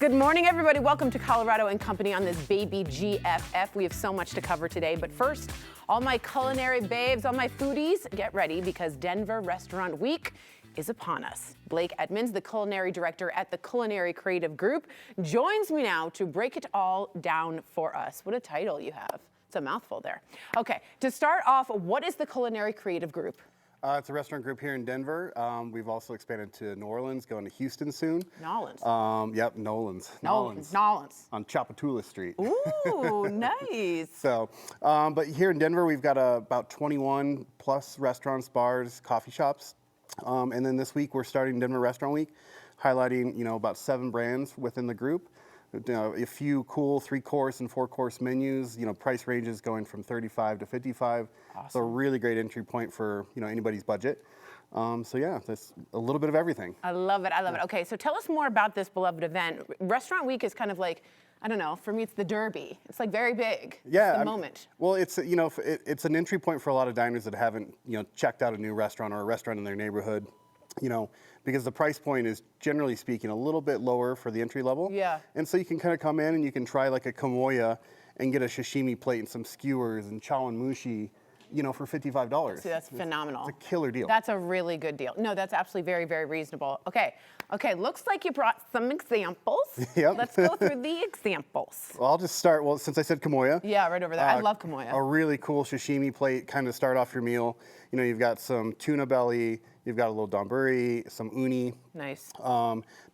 Good morning, everybody. Welcome to Colorado and Company on this baby GFF. We have so much to cover today, but first, all my culinary babes, all my foodies, get ready because Denver Restaurant Week is upon us. Blake Edmonds, the culinary director at the Culinary Creative Group, joins me now to break it all down for us. What a title you have. It's a mouthful there. Okay, to start off, what is the Culinary Creative Group? It's a restaurant group here in Denver. We've also expanded to New Orleans, going to Houston soon. Nolans. Yep, Nolans. Nolans. On Chapatula Street. Ooh, nice. So, but here in Denver, we've got about 21 plus restaurants, bars, coffee shops. And then this week, we're starting Denver Restaurant Week, highlighting, about 7 brands within the group. A few cool 3-course and 4-course menus, price ranges going from $35 to $55. Awesome. So a really great entry point for, anybody's budget. So yeah, that's a little bit of everything. I love it, I love it. Okay, so tell us more about this beloved event. Restaurant Week is kind of like, I don't know, for me it's the derby. It's like very big. Yeah. It's the moment. Well, it's, it's an entry point for a lot of diners that haven't, checked out a new restaurant or a restaurant in their neighborhood. Because the price point is, generally speaking, a little bit lower for the entry level. Yeah. And so you can kind of come in and you can try like a kamoya and get a sashimi plate and some skewers and chawanmushi, for $55. See, that's phenomenal. It's a killer deal. That's a really good deal. No, that's absolutely very, very reasonable. Okay, looks like you brought some examples. Yep. Let's go through the examples. Well, I'll just start, since I said kamoya. Yeah, right over there. I love kamoya. A really cool sashimi plate, kind of start off your meal. You've got some tuna belly, you've got a little donburi, some uni. Nice.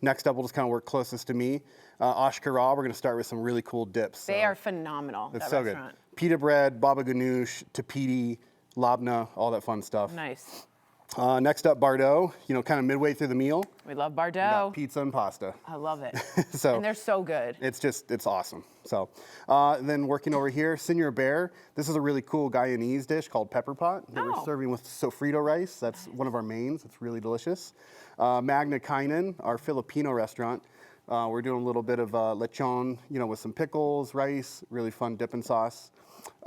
Next up, we'll just kind of work closest to me. Ashkara, we're going to start with some really cool dips. They are phenomenal, It's that so restaurant. good. Pita bread, baba ganoush, tapiti, labna, all that fun stuff. Nice. Next up, Bardot, kind of midway through the meal. We love Bardot. We got pizza and pasta. I love it. So, and they're so good. It's awesome. So then working over here, Senor Bear. This is a really cool Guyanese dish called pepper pot that we're serving with sofrito rice. That's one of our mains. It's really delicious. Magna Kainan, our Filipino restaurant. We're doing a little bit of lechon, with some pickles, rice, really fun dipping sauce.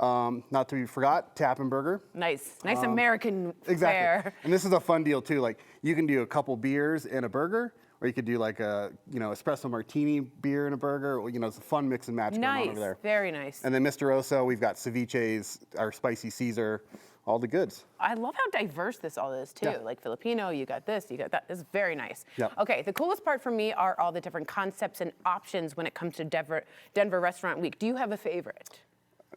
Not to be forgot, Tap and Burger. Nice American exactly. fare. And this is a fun deal too. Like you can do a couple beers and a burger, or you could do like a espresso martini beer and a burger. It's a fun mix and match going on over there. Very nice. And then Mr. Oso, we've got ceviches, our spicy Caesar, all the goods. I love how diverse this all is too. Yeah. Like Filipino, you got this, you got that. It's very nice. Yep. Okay, the coolest part for me are all the different concepts and options when it comes to Denver Restaurant Week. Do you have a favorite?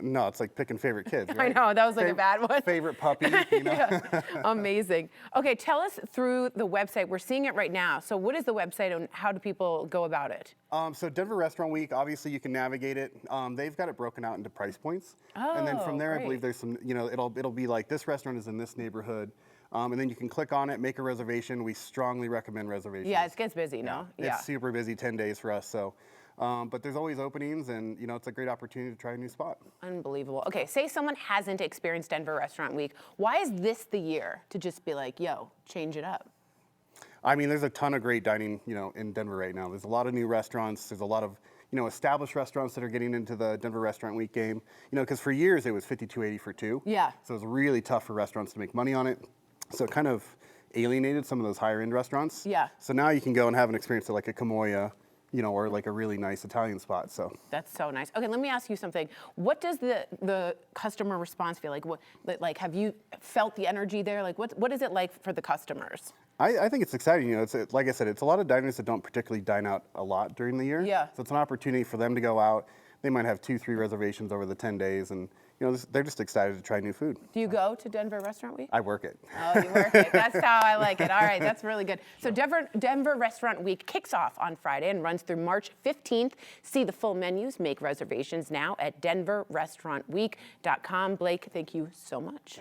No, it's like picking favorite kids, right? I know, that was like a bad one. Favorite puppy, Yeah. Amazing. Okay, tell us through the website. We're seeing it right now. So what is the website and how do people go about it? So Denver Restaurant Week, obviously you can navigate it. They've got it broken out into price points. Oh, and then from there, great. I believe there's some, it'll be like this restaurant is in this neighborhood. And then you can click on it, make a reservation. We strongly recommend reservations. Yeah, it gets busy, no? Yeah. It's super busy, 10 days for us. So, but there's always openings and, it's a great opportunity to try a new spot. Unbelievable. Okay, say someone hasn't experienced Denver Restaurant Week. Why is this the year to just be like, yo, change it up? I mean, there's a ton of great dining, in Denver right now. There's a lot of new restaurants. There's a lot of, established restaurants that are getting into the Denver Restaurant Week game. Because for years it was $52.80 for 2. Yeah. So it was really tough for restaurants to make money on it. So it kind of alienated some of those higher end restaurants. Yeah. So now you can go and have an experience at like a Kamoya, or like a really nice Italian spot. So that's so nice. Okay, let me ask you something. What does the customer response feel like? Like have you felt the energy there? Like what is it like for the customers? I think it's exciting. It's like I said, it's a lot of diners that don't particularly dine out a lot during the year. Yeah. So it's an opportunity for them to go out. They might have 2-3 reservations over the 10 days, and they're just excited to try new food. Do you go to Denver Restaurant Week? I work it. Oh, you work it. That's how I like it. All right, that's really good. So Denver Restaurant Week kicks off on Friday and runs through March 15th. See the full menus, make reservations now at denverrestaurantweek.com. Blake, thank you so much.